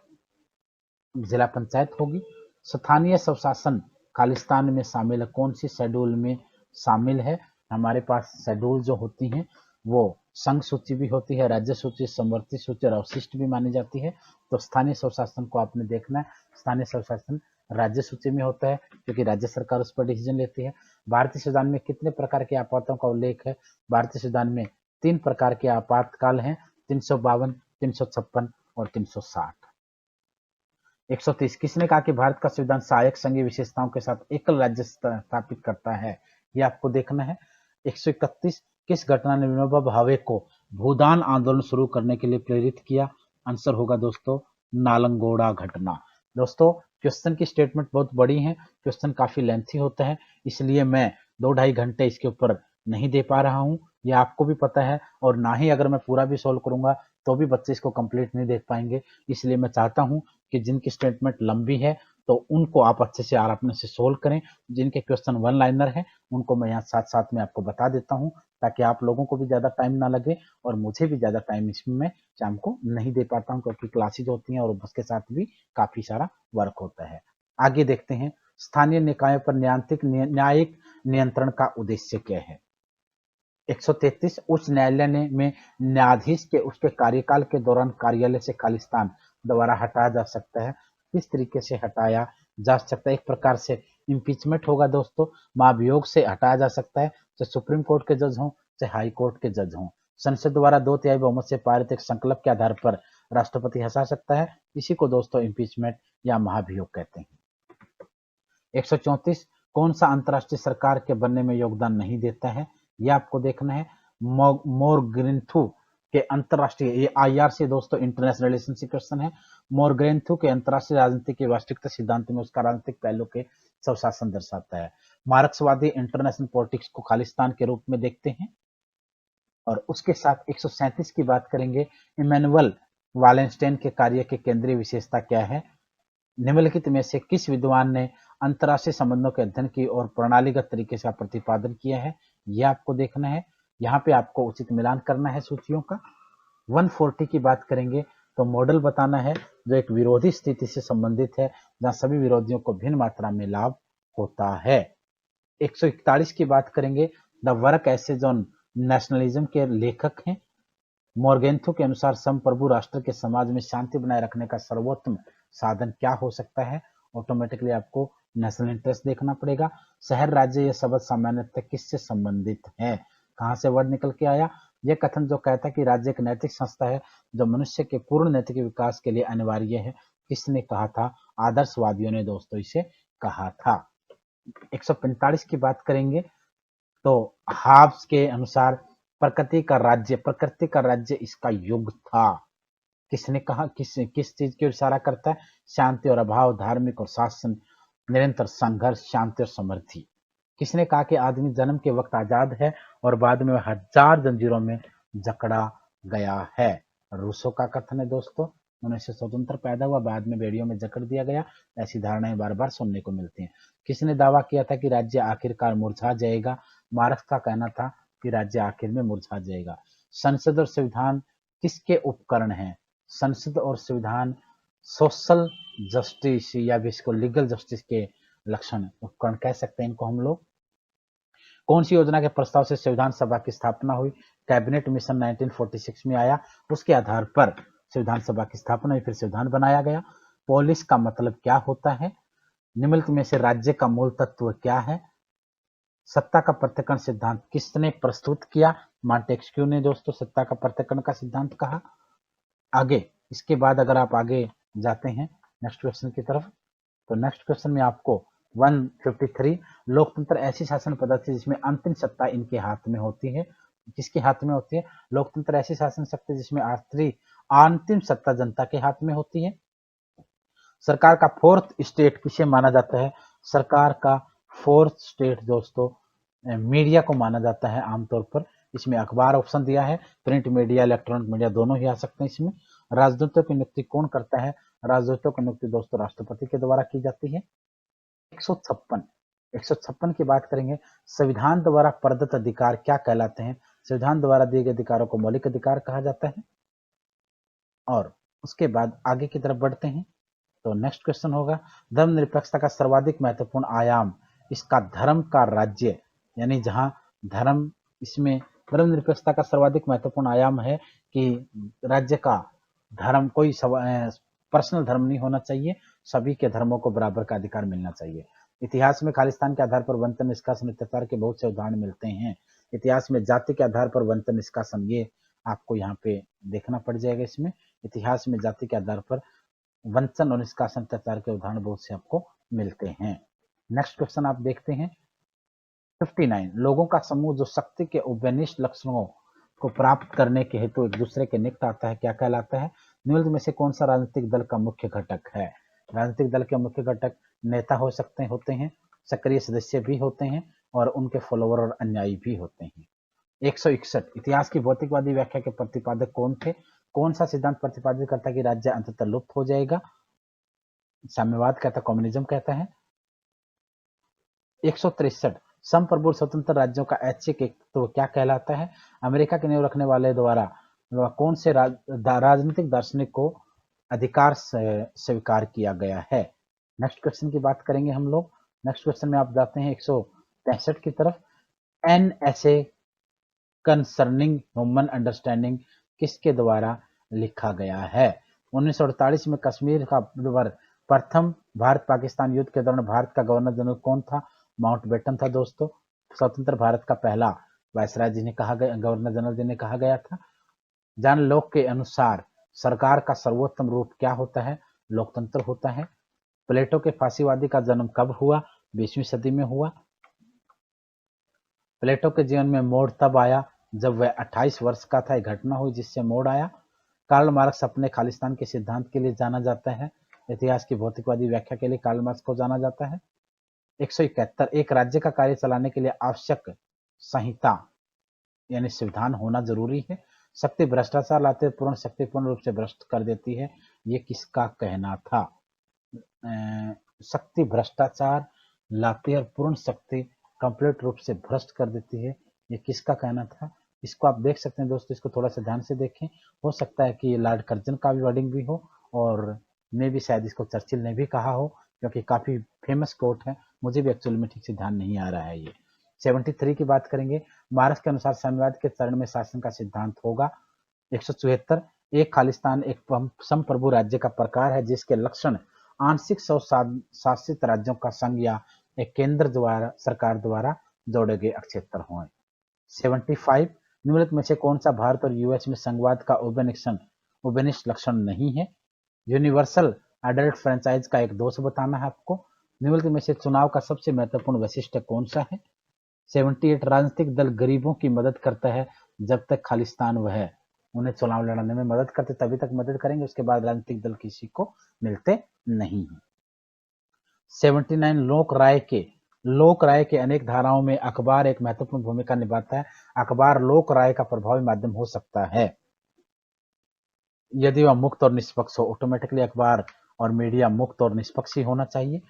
जिला पंचायत होगी। स्थानीय स्वशासन खालिस्तान में शामिल है, कौन सी शेड्यूल में शामिल है? हमारे पास शेड्यूल जो होती हैं वो संघ सूची भी होती है, राज्य सूची, समवर्ती सूची और अवशिष्ट भी मानी जाती है। तो स्थानीय स्वशासन को आपने देखना है। स्थानीय स्वशासन राज्य सूची में होता है, क्योंकि राज्य सरकार उस पर डिसीजन लेती है। भारतीय संविधान में कितने प्रकार के आपातों का उल्लेख है? भारतीय संविधान में 3 प्रकार के आपातकाल हैं, 352, 356 और 360। 130 किसने कहा कि भारत का संविधान सहायक संघीय विशेषताओं के साथ एकल राज्य स्थापित करता है, ये आपको देखना है। 131 किस घटना ने विनोबा भावे को भूदान आंदोलन शुरू करने के लिए प्रेरित किया? आंसर होगा दोस्तों नालंगोड़ा घटना। दोस्तों क्वेश्चन की स्टेटमेंट बहुत बड़ी है, क्वेश्चन काफी लेंथी होता है, इसलिए मैं 2-2.5 घंटे इसके ऊपर नहीं दे पा रहा हूँ, ये आपको भी पता है। और ना ही अगर मैं पूरा भी सोल्व करूंगा तो भी बच्चे इसको कंप्लीट नहीं देख पाएंगे। इसलिए मैं चाहता हूं कि जिनकी स्टेटमेंट लंबी है तो उनको आप अच्छे से आराम से सोल्व करें। जिनके क्वेश्चन वन लाइनर है उनको मैं यहाँ साथ साथ में आपको बता देता हूँ, ताकि आप लोगों को भी ज़्यादा टाइम ना लगे और मुझे भी ज़्यादा टाइम इसमें शाम को नहीं दे पाता हूँ, क्योंकि क्लासेज होती हैं और उसके साथ भी काफ़ी सारा वर्क होता है। आगे देखते हैं, स्थानीय निकायों पर न्यायिक नियंत्रण का उद्देश्य क्या है? 133 उच्च न्यायालय ने में न्यायाधीश के उसके कार्यकाल के दौरान कार्यालय से खालिस्तान दोबारा हटाया जा सकता है। किस तरीके से हटाया जा सकता है? एक प्रकार से इम्पीचमेंट होगा दोस्तों, महाभियोग से हटाया जा सकता है, चाहे सुप्रीम कोर्ट के जज हों चाहे हाई कोर्ट के जज हों। संसद द्वारा 2/3 बहुमत से पारित एक संकल्प के आधार पर राष्ट्रपति हटा सकता है, इसी को दोस्तों इम्पीचमेंट या महाभियोग कहते हैं। 134 कौन सा अंतर्राष्ट्रीय सरकार के बनने में योगदान नहीं देता है? यह आपको देखना है। मोरग्रेंथु के अंतर्राष्ट्रीय, ये IRC दोस्तों इंटरनेशनल रिलेशनशिप क्वेश्चन है। मोरग्रेंथु के अंतर्राष्ट्रीय राजनीति के वास्तविकता सिद्धांत में उसका राजनीतिक पहलू के स्वशासन दर्शाता है। मार्क्सवादी इंटरनेशनल पॉलिटिक्स को खालिस्तान के रूप में देखते हैं। और उसके साथ 137 की बात करेंगे, इमैनुअल वालेंस्टाइन के कार्य की केंद्रीय विशेषता क्या है? निम्नलिखित में से किस विद्वान ने अंतर्राष्ट्रीय संबंधों के अध्ययन की और प्रणालीगत तरीके से प्रतिपादन किया है? यह आपको देखना है। यहाँ पे आपको उचित मिलान करना है सूचियों का। 140 की बात करेंगे तो मॉडल बताना है जो एक विरोधी स्थिति से संबंधित है, जहाँ सभी विरोधियों को भिन्न मात्रा में लाभ होता है। 141 की बात करेंगे, the work essays on nationalism के लेखक हैं। मोरगेंथु के अनुसार संप्रभु राष्ट्र के समाज में शांति बनाए रखने का सर्वोत्तम साधन क्या हो सकता है? ऑटोमेटिकली आपको नेशनल इंटरेस्ट देखना पड़ेगा। शहर राज्य ये शब्द सामान्यतः किससे संबंधित है? कहाँ से वर्ड निकल के आया? यह कथन जो कहता है कि राज्य एक नैतिक संस्था है जो मनुष्य के पूर्ण नैतिक विकास के लिए अनिवार्य है, किसने कहा था? आदर्शवादियों ने दोस्तों इसे कहा था। 145 की बात करेंगे तो हाब्स के अनुसार प्रकृति का राज्य इसका युग था। किसने कहा? किस चीज की ओर इशारा करता है? शांति और अभाव, धार्मिक और शासन, निरंतर संघर्ष, शांति और समृद्धि। किसने कहा कि आदमी जन्म के वक्त आजाद है और बाद में हजार जंजीरों में जकड़ा गया है? रूसो का कथन है दोस्तों। मनुष्य स्वतंत्र पैदा हुआ, बाद में बेड़ियों में जकड़ दिया गया। ऐसी धारणाएं बार बार सुनने को मिलती हैं। किसने दावा किया था कि राज्य आखिरकार मुरझा जाएगा? मार्क्स का कहना था कि राज्य आखिर में मुरझा जाएगा। संसद और संविधान किसके उपकरण हैं? संसद और संविधान सोशल जस्टिस या भी इसको लीगल जस्टिस के लक्षण उपकरण कह सकते हैं इनको हम लोग। कौन सी योजना के प्रस्ताव से संविधान सभा की स्थापना हुई? कैबिनेट मिशन 1946 में आया, उसके आधार पर संविधान सभा की स्थापना हुई, फिर संविधान बनाया गया। पोलिस का मतलब क्या होता है? निम्नलिखित में से राज्य का मूल तत्व क्या है? सत्ता का पृथक्करण सिद्धांत किसने प्रस्तुत किया? मॉन्टेस्क्यू ने दोस्तों सत्ता का पृथक्करण का सिद्धांत कहा। आगे इसके बाद अगर आप आगे जाते हैं नेक्स्ट क्वेश्चन की तरफ, तो नेक्स्ट क्वेश्चन में आपको 153 लोकतंत्र ऐसी शासन पद्धति जिसमें अंतिम सत्ता इनके हाथ में होती है। किसके हाथ में होती है? लोकतंत्र ऐसी शासन शक्ति जिसमें अंतिम सत्ता जनता के हाथ में होती है। सरकार का फोर्थ स्टेट किसे माना जाता है? सरकार का फोर्थ स्टेट दोस्तों मीडिया को माना जाता है आमतौर पर। इसमें अखबार ऑप्शन दिया है, प्रिंट मीडिया, इलेक्ट्रॉनिक मीडिया दोनों ही आ सकते हैं इसमें। राजदूतों की नियुक्ति कौन करता है? राजदूतों की नियुक्ति दोस्तों राष्ट्रपति के द्वारा की जाती है। 156 की बात करेंगे। संविधान द्वारा प्रदत्त अधिकार क्या कहलाते हैं? संविधान द्वारा दिए गए अधिकारों को मौलिक अधिकार कहा जाता है। और उसके बाद आगे की तरफ बढ़ते हैं तो नेक्स्ट क्वेश्चन होगा धर्मनिरपेक्षता का सर्वाधिक महत्वपूर्ण आयाम इसका धर्म का राज्य, यानी जहां धर्म, इसमें धर्मनिरपेक्षता का सर्वाधिक महत्वपूर्ण आयाम है कि राज्य का धर्म कोई पर्सनल धर्म नहीं होना चाहिए, सभी के धर्मों को बराबर का अधिकार मिलना चाहिए। इतिहास में खालिस्तान के आधार पर वंचन, निष्कासन, अत्याचार के बहुत से उदाहरण मिलते हैं। इतिहास में जाति के आधार पर वंचन, निष्कासन, ये आपको यहाँ पे देखना पड़ जाएगा। इसमें इतिहास में जाति के आधार पर वंचन और निष्कासन, अत्याचार के उदाहरण बहुत से आपको मिलते हैं। नेक्स्ट क्वेश्चन आप देखते हैं 59 लोगों का समूह जो शक्ति के उपनिष्ठ लक्षणों को प्राप्त करने के हेतु एक दूसरे के निकट आता है क्या कहलाता है? निम्नलिखित में से कौन सा राजनीतिक दल का मुख्य घटक है? राजनीतिक दल के मुख्य घटक नेता हो सकते होते हैं, सक्रिय सदस्य भी होते हैं और उनके फॉलोवर और अनुयायी भी होते हैं। 161 इतिहास की भौतिकवादी व्याख्या के प्रतिपादक कौन थे? कौन सा सिद्धांत प्रतिपादित करता है कि राज्य अंततः लुप्त हो जाएगा? साम्यवाद कहता, कम्युनिज्म कहता है। 163 संप्रभु स्वतंत्र राज्यों का ऐच्छिक एकत्व क्या कहलाता है? अमेरिका के नींव रखने वाले द्वारा कौन से राजनीतिक दार्शनिक को अधिकार स्वीकार किया गया है? नेक्स्ट क्वेश्चन की बात करेंगे हम लोग। नेक्स्ट क्वेश्चन में आप जाते हैं 163 की तरफ। एन ऐसे कंसर्निंग ह्यूमन अंडरस्टैंडिंग किसके द्वारा लिखा गया है? 1948 में कश्मीर का प्रथम भारत पाकिस्तान युद्ध के दौरान भारत का गवर्नर जनरल कौन था? माउंटबेटन था दोस्तों। स्वतंत्र भारत का पहला वायसराय जिन्हें कहा गया, गवर्नर जनरल जिन्हें कहा गया था। जॉन लॉक के अनुसार सरकार का सर्वोत्तम रूप क्या होता है? लोकतंत्र होता है। प्लेटो के फांसीवादी का जन्म कब हुआ? 20वीं सदी में हुआ। प्लेटो के जीवन में मोड़ तब आया जब वह 28 वर्ष का था। एक घटना हुई जिससे मोड़ आया। कार्ल मार्क्स अपने खालिस्तान के सिद्धांत के लिए जाना जाता है। इतिहास की भौतिकवादी व्याख्या के लिए कार्ल मार्क्स को जाना जाता है। 171 एक राज्य का कार्य चलाने के लिए आवश्यक संहिता यानी संविधान होना जरूरी है। शक्ति भ्रष्टाचार लाते पूर्ण शक्ति पूर्ण रूप से भ्रष्ट कर देती है, ये किसका कहना था? शक्ति भ्रष्टाचार लाती और पूर्ण शक्ति कंप्लीट रूप से भ्रष्ट कर देती है, ये किसका कहना था? इसको आप देख सकते हैं दोस्तों, इसको थोड़ा सा ध्यान से देखें। हो सकता है कि ये लॉर्ड कर्जन का भी वर्डिंग भी हो और मे भी शायद इसको चर्चिल ने भी कहा हो, क्योंकि काफी फेमस कोट है। मुझे भी एक्चुअल में ठीक से ध्यान नहीं आ रहा है ये। 73 की बात करेंगे। मार्क्स के अनुसार साम्यवाद के चरण में शासन का सिद्धांत होगा। 174 एक खालिस्तान एक संप्रभु राज्य का प्रकार है जिसके लक्षण आंशिक शासित राज्यों का संघ या एक केंद्र द्वारा सरकार द्वारा जोड़े गए क्षेत्र हों। 75 निम्नलिखित में से कौन सा भारत और यूएस में संघवाद का उबनिष्ठ लक्षण नहीं है? यूनिवर्सल एडल्ट फ्रेंचाइज का एक दोष बताना है आपको। निम्नलिखित में से चुनाव का सबसे महत्वपूर्ण वैशिष्ट्य कौन सा है? 78 राजनीतिक दल गरीबों की मदद करता है जब तक खालिस्तान वह है, उन्हें चुनाव लड़ने में मदद करते तभी तक मदद करेंगे, उसके बाद राजनीतिक दल किसी को मिलते नहीं है। 79 लोक राय के अनेक धाराओं में अखबार एक महत्वपूर्ण भूमिका निभाता है। अखबार लोक राय का प्रभावी माध्यम हो सकता है यदि वह मुक्त और निष्पक्ष हो। ऑटोमेटिकली अखबार और मीडिया मुक्त और निष्पक्ष ही होना चाहिए।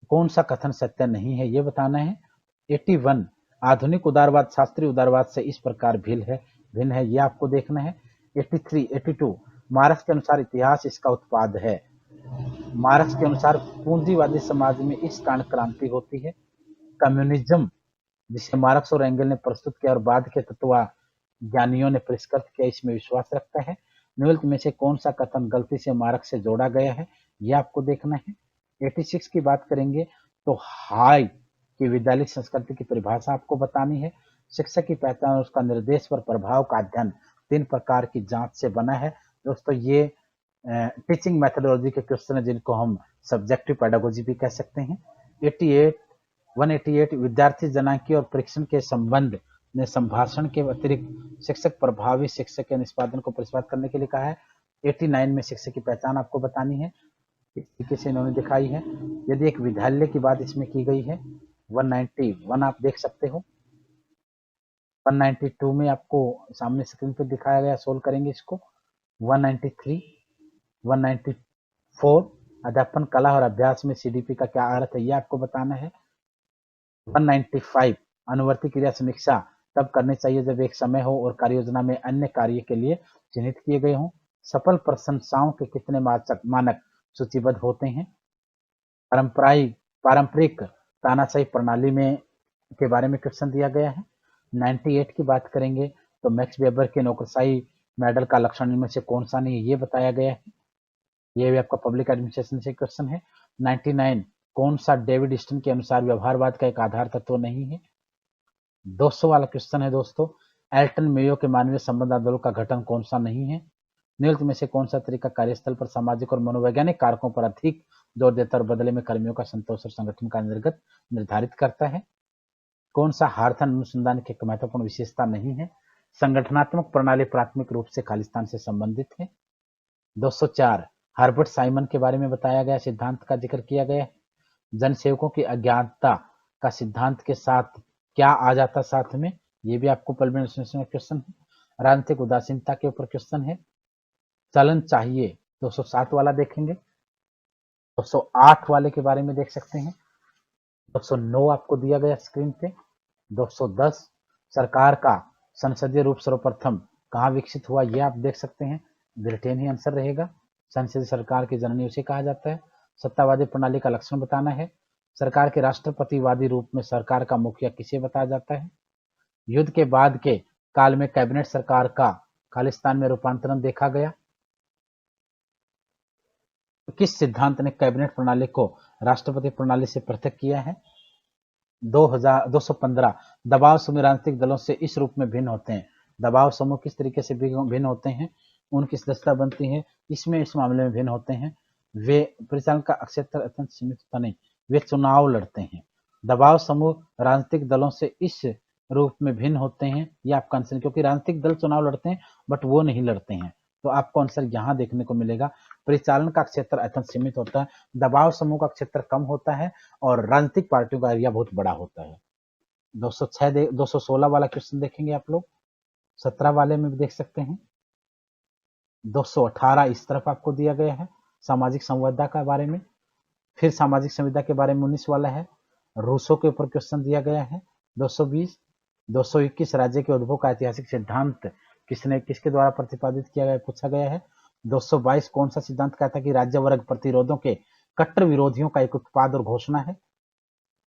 कौन सा कथन सत्य नहीं है ये बताना है। 81 आधुनिक उदारवाद शास्त्रीय उदारवाद से इस प्रकार भिन्न है ये आपको देखना है। 82 मार्क्स के अनुसार इतिहास इसका उत्पाद है। मार्क्स के अनुसार पूंजीवादी समाज में इस कारण क्रांति होती है। कम्युनिज्म जिसे मार्क्स और एंगल ने प्रस्तुत किया और बाद के तत्वज्ञानियों ने परिष्कृत किया, इसमें विश्वास रखता है। निम्नलिखित में से कौन सा कथन गलती से मार्क्स से जोड़ा गया है यह आपको देखना है। 86 की बात करेंगे तो हाई की विद्यालय संस्कृति की परिभाषा आपको बतानी है। शिक्षक की पहचान और उसका निर्देश पर प्रभाव का अध्ययन 3 प्रकार की जांच से बना है। दोस्तों ये टीचिंग मेथोडोलॉजी के क्वेश्चन है जिनको हम सब्जेक्टिव पेडागोजी भी कह सकते हैं। 188 विद्यार्थी जनांकी और परीक्षण के संबंध ने संभाषण के अतिरिक्त शिक्षक प्रभावी शिक्षक के निष्पादन को परिष्कृत करने के लिए कहा है। 89 में शिक्षक की पहचान आपको बतानी है, इस तरीके से इन्होंने दिखाई है। यदि एक विद्यालय की बात इसमें की गई है। 191 आप देख सकते हो। 192 में आपको सामने स्क्रीन पर दिखाया गया, सोल्व करेंगे इसको। 193 194 अध्यापन कला और अभ्यास में सीडीपी का क्या अर्थ है यह आपको बताना है। 195 अनुवर्ती क्रिया समीक्षा तब करनी चाहिए जब एक समय हो और कार्य योजना में अन्य कार्य के लिए चिन्हित किए गए हों। सफल प्रशंसाओं के कितने मानक सूचीबद्ध होते हैं। पारंपरिक तानाशाही प्रणाली में के बारे में क्वेश्चन दिया गया है। 98 की बात करेंगे तो मैक्स वेबर के नौकरशाही मॉडल का लक्षण इनमें से कौन सा नहीं है ये बताया गया है। ये भी आपका पब्लिक एडमिनिस्ट्रेशन से क्वेश्चन है। 99 कौन सा डेविड स्टन के अनुसार व्यवहारवाद का एक आधार तत्व नहीं है। 200 वाला क्वेश्चन है दोस्तों, एल्टन मेयो के मानवीय संबंध आंदोलन का गठन कौन सा नहीं है। निम्नलिखित में से कौन सा तरीका कार्यस्थल पर सामाजिक और मनोवैज्ञानिक कारकों पर अधिक जोर देता और बदले में कर्मियों का संतोष और संगठन का निर्धारित करता है। कौन सा हार्थन अनुसंधान की एक महत्वपूर्ण विशेषता नहीं है। संगठनात्मक प्रणाली प्राथमिक रूप से खालिस्तान से संबंधित है। 204 हर्बर्ट साइमन के बारे में बताया गया सिद्धांत का जिक्र किया गया है। जनसेवकों की अज्ञानता का सिद्धांत के साथ क्या आ जाता साथ में, ये भी आपको पब्लिक क्वेश्चन है। राजनीतिक उदासीनता के ऊपर क्वेश्चन है। चलन चाहिए 207 वाला देखेंगे। 208 वाले के बारे में देख सकते हैं। 209 आपको दिया गया स्क्रीन पे। 210 सरकार का संसदीय रूप सर्वप्रथम कहाँ विकसित हुआ ये आप देख सकते हैं, ब्रिटेन ही आंसर रहेगा। संसदीय सरकार की जननी उसे कहा जाता है। सत्तावादी प्रणाली का लक्षण बताना है। सरकार के राष्ट्रपतिवादी रूप में सरकार का मुखिया किसे बताया जाता है। युद्ध के बाद के काल में कैबिनेट सरकार का खालिस्तान में रूपांतरण देखा गया। किस सिद्धांत ने कैबिनेट प्रणाली को राष्ट्रपति प्रणाली से पृथक किया है। 215 दबाव समूह राजनीतिक दलों से इस रूप में भिन्न होते हैं। दबाव समूह किस तरीके से भिन्न होते हैं, उनकी सदस्यता बनती है, इसमें इस मामले में भिन्न होते हैं। वे परिचालन का क्षेत्र अत्यंत सीमित होता नहीं, वे चुनाव लड़ते हैं। दबाव समूह राजनीतिक दलों से इस रूप में भिन्न होते हैं, ये आपका आंसर, क्योंकि राजनीतिक दल चुनाव लड़ते हैं बट वो नहीं लड़ते हैं, तो आपको आंसर यहाँ देखने को मिलेगा। परिचालन का क्षेत्र अत्यंत सीमित होता है, दबाव समूह का क्षेत्र कम होता है और राजनीतिक पार्टियों का एरिया बहुत बड़ा होता है। 216 वाला क्वेश्चन देखेंगे आप लोग, 17 वाले में भी देख सकते हैं। 218 इस तरफ आपको दिया गया है सामाजिक संविदा के बारे में। फिर सामाजिक संविदा के बारे में 19 वाला है। रूसो के ऊपर क्वेश्चन दिया गया है। 220 221 राज्य के उद्भव का ऐतिहासिक सिद्धांत किसके द्वारा प्रतिपादित किया गया पूछा गया है। 222 कौन सा सिद्धांत कहता है कि राज्य वर्ग प्रतिरोधों के कट्टर विरोधियों का एक उत्पाद और घोषणा है।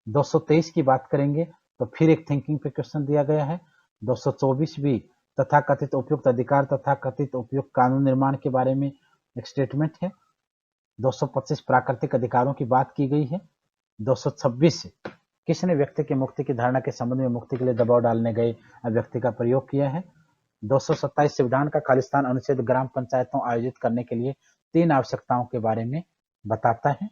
223 की बात करेंगे तो फिर एक थिंकिंग पे क्वेश्चन दिया गया है। 224 भी तथाकथित उपयुक्त अधिकार तथा कथित उपयुक्त कानून निर्माण के बारे में एक स्टेटमेंट है। 225 प्राकृतिक अधिकारों की बात की गई है। 226 किसने व्यक्ति की मुक्ति की धारणा के संबंध में मुक्ति के लिए दबाव डालने गए अभिव्यक्ति का प्रयोग किया है। 227 संविधान का खालिस्तान अनुच्छेद ग्राम पंचायतों आयोजित करने के लिए 3 आवश्यकताओं के बारे में बताता है।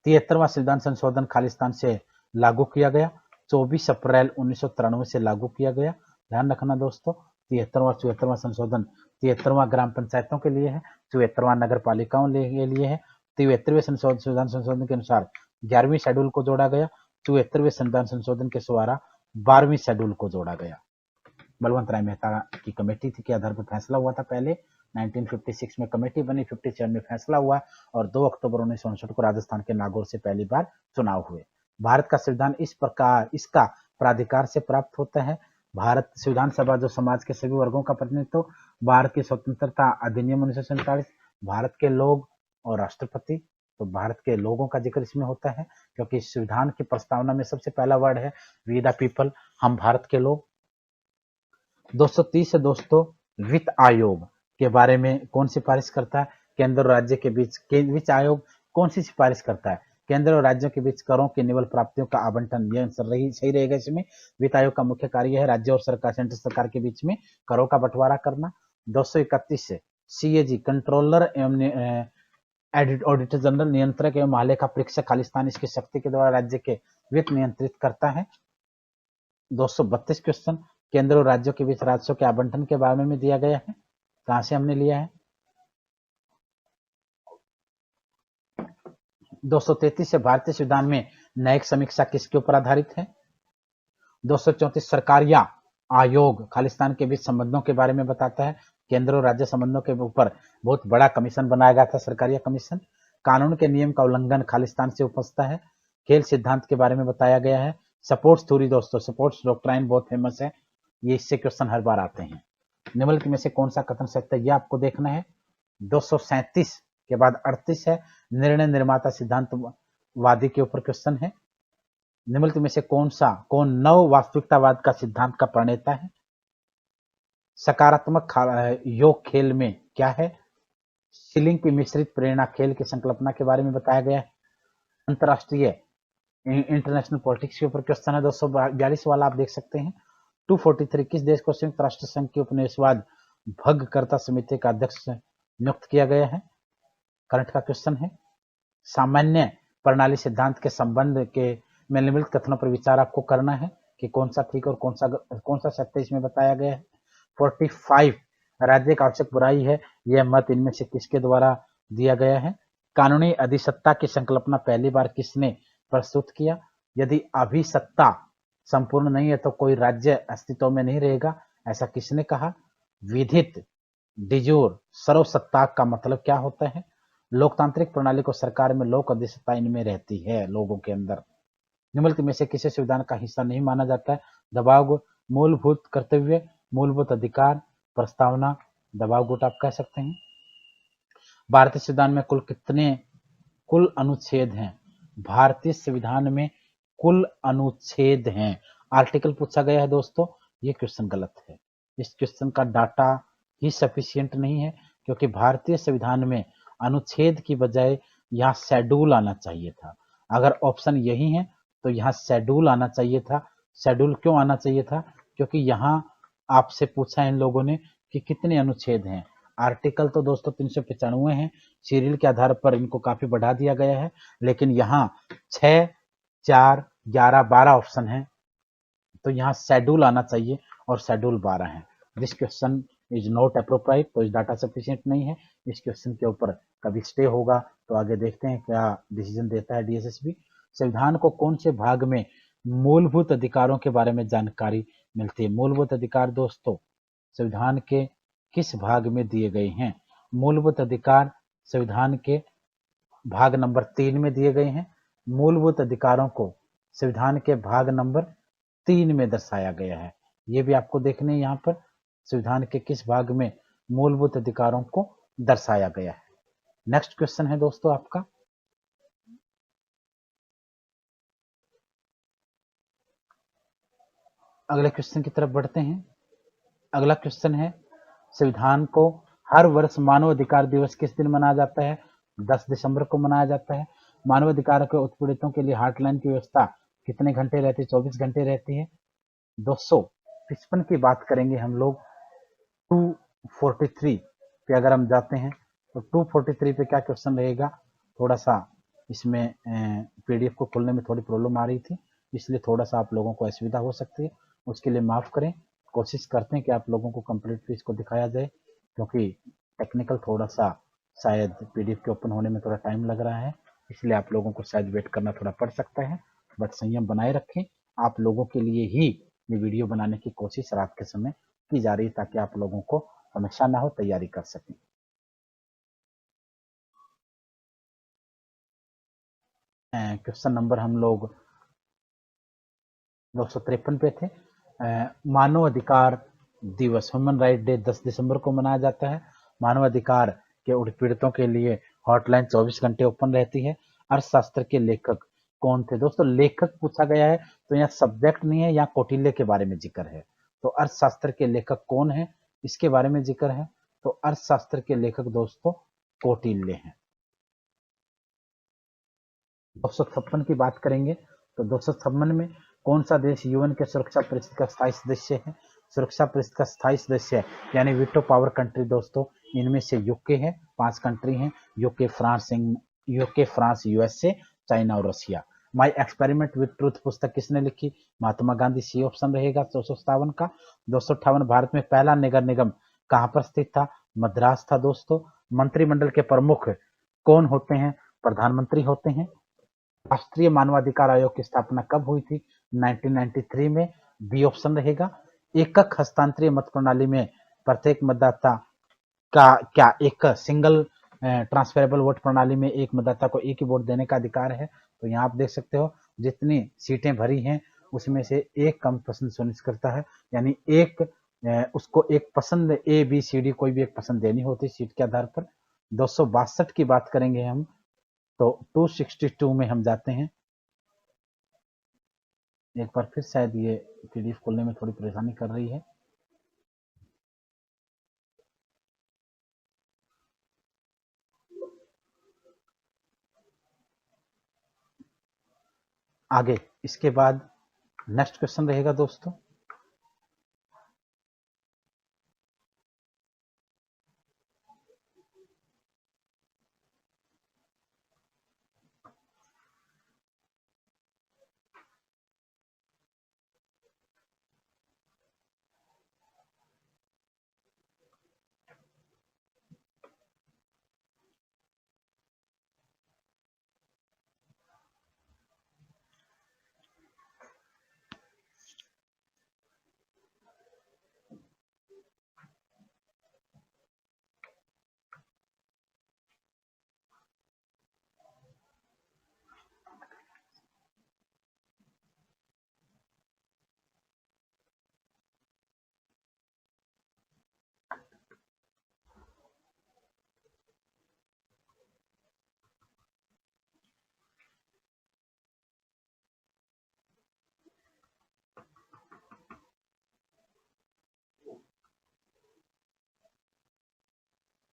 73वां संविधान संशोधन खालिस्तान से लागू किया गया। 24 अप्रैल 1993 से लागू किया गया। ध्यान रखना दोस्तों, 73वां संशोधन 73वां ग्राम पंचायतों के लिए है, 74वां नगर पालिकाओं के लिए है। 73वें संविधान संशोधन के अनुसार 11वीं शेड्यूल को जोड़ा गया। 74वें संविधान संशोधन के द्वारा 12वीं शेड्यूल को जोड़ा गया। बलवंत राय मेहता की कमेटी थी के आधार पर फैसला हुआ था। पहले 1956 में कमेटी बनी, 57 में फैसला हुआ और 2 अक्टूबर 1959 को राजस्थान के नागौर से पहली बार चुनाव हुए। भारत का संविधान इस प्रकार इसका प्राधिकार से प्राप्त होता है। भारत संविधान सभा जो समाज के सभी वर्गों का प्रतिनिधित्व, भारत की स्वतंत्रता अधिनियम 1947, भारत के लोग और राष्ट्रपति। तो भारत के लोगों का जिक्र इसमें होता है क्योंकि संविधान की प्रस्तावना में सबसे पहला वर्ड है वी द पीपल, हम भारत के लोग। 230 से दोस्तों वित्त आयोग के बारे में कौन सिफारिश करता है? केंद्र और राज्य के बीच वित्त आयोग कौन सी सिफारिश करता है? केंद्र और राज्यों के बीच करों की निवल प्राप्तियों का आवंटन। यह सही रहेगा। इसमें वित्त आयोग का मुख्य कार्य है राज्य और सरकार सेंट्रल सरकार के बीच में करों का बंटवारा करना। 231 से सीएजी कंट्रोलर एवं ऑडिटर जनरल नियंत्रक एवं महालेखा परीक्षक खालिस्तान इसकी शक्ति के द्वारा राज्य के वित्त नियंत्रित करता है। 232 क्वेश्चन केंद्र और राज्यों के बीच राजस्व के आवंटन के बारे में दिया गया है। कहां से हमने लिया है? 233 से भारतीय संविधान में न्यायिक समीक्षा किसके ऊपर आधारित है? 234 सरकार या आयोग खालिस्तान के बीच संबंधों के बारे में बताता है। केंद्र और राज्य संबंधों के ऊपर बहुत बड़ा कमीशन बनाया गया था, सरकारिया कमीशन। कानून के नियम का उल्लंघन खालिस्तान से उपजता है। खेल सिद्धांत के बारे में बताया गया है। सपोर्ट्स थ्योरी दोस्तों, सपोर्ट्स डॉक्ट्राइन बहुत फेमस है, ये इससे क्वेश्चन हर बार आते हैं। निम्नलिखित में से कौन सा कथन सत्य है, ये आपको देखना है। 237 के बाद 38 है निर्णय निर्माता सिद्धांतवादी के ऊपर क्वेश्चन है। निम्नलिखित में से कौन नव वास्तविकतावाद का सिद्धांत का प्रणेता है? सकारात्मक योग खेल में क्या है? सीलिंग की मिश्रित प्रेरणा खेल की संकल्पना के बारे में बताया गया है। अंतरराष्ट्रीय इंटरनेशनल पॉलिटिक्स के ऊपर क्वेश्चन है 242 वाला, आप देख सकते हैं। 243 किस देश को संयुक्त राष्ट्र संघ की उपनिवेशवाद भंगकर्ता समिति का अध्यक्ष नियुक्त किया गया है? करंट का क्वेश्चन है। सामान्य प्रणाली सिद्धांत के संबंध के में निम्नलिखित कथनों पर विचार आपको करना है कि कौन सा ठीक और कौन सा सत्य इसमें बताया गया है। 45 राज्य का आवश्यक बुराई है, यह मत इनमें से किसके द्वारा दिया गया है? कानूनी अधिसत्ता की संकल्पना पहली बार किसने प्रस्तुत किया? यदि अभिसत्ता संपूर्ण नहीं है तो कोई राज्य अस्तित्व में नहीं रहेगा, ऐसा किसने कहा? विधित डिजोर सर्वसत्ता का मतलब क्या होता है? लोकतांत्रिक प्रणाली को सरकार में लोक अधिसत्ता इनमें रहती है, लोगों के अंदर। निम्नलिखित में से किसी संविधान का हिस्सा नहीं माना जाता है? दबाव, मूलभूत कर्तव्य, मूलभूत अधिकार, प्रस्तावना, दबाव गुट आप कह सकते हैं। भारतीय संविधान में कुल अनुच्छेद हैं? भारतीय संविधान में कुल अनुच्छेद हैं। आर्टिकल पूछा गया है दोस्तों, ये क्वेश्चन गलत है। इस क्वेश्चन का डाटा ही सफिशिएंट नहीं है क्योंकि भारतीय संविधान में अनुच्छेद की बजाय यहाँ शेड्यूल आना चाहिए था। अगर ऑप्शन यही है तो यहाँ शेड्यूल आना चाहिए था। शेड्यूल क्यों आना चाहिए था? क्योंकि यहाँ आपसे पूछा इन लोगों ने कि कितने अनुच्छेद हैं। आर्टिकल तो दोस्तों 395 हैं, सीरियल के आधार पर इनको काफी बढ़ा दिया गया है, लेकिन यहाँ 6, 4, 11, 12 ऑप्शन है, तो यहाँ शेड्यूल आना चाहिए और शेड्यूल 12 है। This question is not appropriate, तो इस डाटा सफिशिएंट नहीं है। इस क्वेश्चन के ऊपर कभी स्टे होगा तो आगे देखते हैं क्या डिसीजन देता है डीएसएसबी। संविधान को कौन से भाग में मूलभूत अधिकारों के बारे में जानकारी मिलती है? मूलभूत अधिकार दोस्तों संविधान के किस भाग में दिए गए हैं? मूलभूत अधिकार संविधान के भाग नंबर 3 में दिए गए हैं। मूलभूत अधिकारों को संविधान के भाग नंबर 3 में दर्शाया गया है। ये भी आपको देखने हैं यहाँ पर संविधान के किस भाग में मूलभूत अधिकारों को दर्शाया गया है। नेक्स्ट क्वेश्चन है दोस्तों आपका, अगले क्वेश्चन की तरफ बढ़ते हैं। अगला क्वेश्चन है संविधान को हर वर्ष मानव अधिकार दिवस किस दिन मनाया जाता है? 10 दिसंबर को मनाया जाता है। मानवाधिकारों के उत्पीड़ितों के लिए हॉटलाइन की व्यवस्था कितने घंटे रहती है? 24 घंटे रहती है। 255 की बात करेंगे हम लोग। 243 पे अगर हम जाते हैं तो 243 पे क्या क्वेश्चन रहेगा? थोड़ा सा इसमें पीडीएफ को खोलने में थोड़ी प्रॉब्लम आ रही थी, इसलिए थोड़ा सा आप लोगों को असुविधा हो सकती है, उसके लिए माफ़ करें। कोशिश करते हैं कि आप लोगों को कंप्लीटली इसको दिखाया जाए, क्योंकि टेक्निकल थोड़ा सा शायद पीडीएफ के ओपन होने में थोड़ा टाइम लग रहा है, इसलिए आप लोगों को शायद वेट करना थोड़ा पड़ सकता है, बट संयम बनाए रखें। आप लोगों के लिए ही ये वीडियो बनाने की कोशिश रात के समय की जा रही है, ताकि आप लोगों को समस्या ना हो, तैयारी कर सकें। क्वेश्चन नंबर हम लोग 253 पे थे। मानव अधिकार दिवस, ह्यूमन राइट डे 10 दिसंबर को मनाया जाता है। मानव अधिकार के उत्पीड़ितों के लिए हॉटलाइन 24 घंटे ओपन रहती है। अर्थशास्त्र के लेखक कौन थे? दोस्तों लेखक पूछा गया है तो यहाँ सब्जेक्ट नहीं है, यहाँ कौटिल्य के बारे में जिक्र है। तो अर्थशास्त्र के लेखक कौन है, इसके बारे में जिक्र है। तो अर्थशास्त्र के लेखक दोस्तों कौटिल्य हैं। 256 की बात करेंगे तो 256 में कौन सा देश यूएन के सुरक्षा परिषद का स्थायी सदस्य है? सुरक्षा परिषद का स्थायी सदस्य यानी वीटो पावर कंट्री दोस्तों, इनमें से यूके है, 5 कंट्री हैं, यूके, फ्रांस, यूएसए, चाइना और Russia. My experiment with truth पुस्तक किसने लिखी? महात्मा गांधी, सी ऑप्शन रहेगा 257 का। 258 भारत में पहला नगर निगम कहां पर स्थित था? मद्रास था दोस्तों। मंत्रिमंडल के प्रमुख कौन होते हैं? प्रधानमंत्री होते हैं। राष्ट्रीय मानवाधिकार आयोग की स्थापना कब हुई थी? 1993 में, बी ऑप्शन रहेगा। एकक हस्तांतरीय मत प्रणाली में प्रत्येक मतदाता का क्या एक सिंगल ट्रांसफरेबल वोट प्रणाली में एक मतदाता को एक ही वोट देने का अधिकार है? तो यहाँ आप देख सकते हो जितनी सीटें भरी हैं उसमें से एक कम पसंद सुनिश्चित करता है, यानी एक उसको एक पसंद ए बी सी डी कोई भी एक पसंद देनी होती सीट के आधार पर। 262 की बात करेंगे हम तो 262 में हम जाते हैं। एक बार फिर शायद ये पीडीएफ खोलने में थोड़ी परेशानी कर रही है। आगे इसके बाद नेक्स्ट क्वेश्चन रहेगा दोस्तों।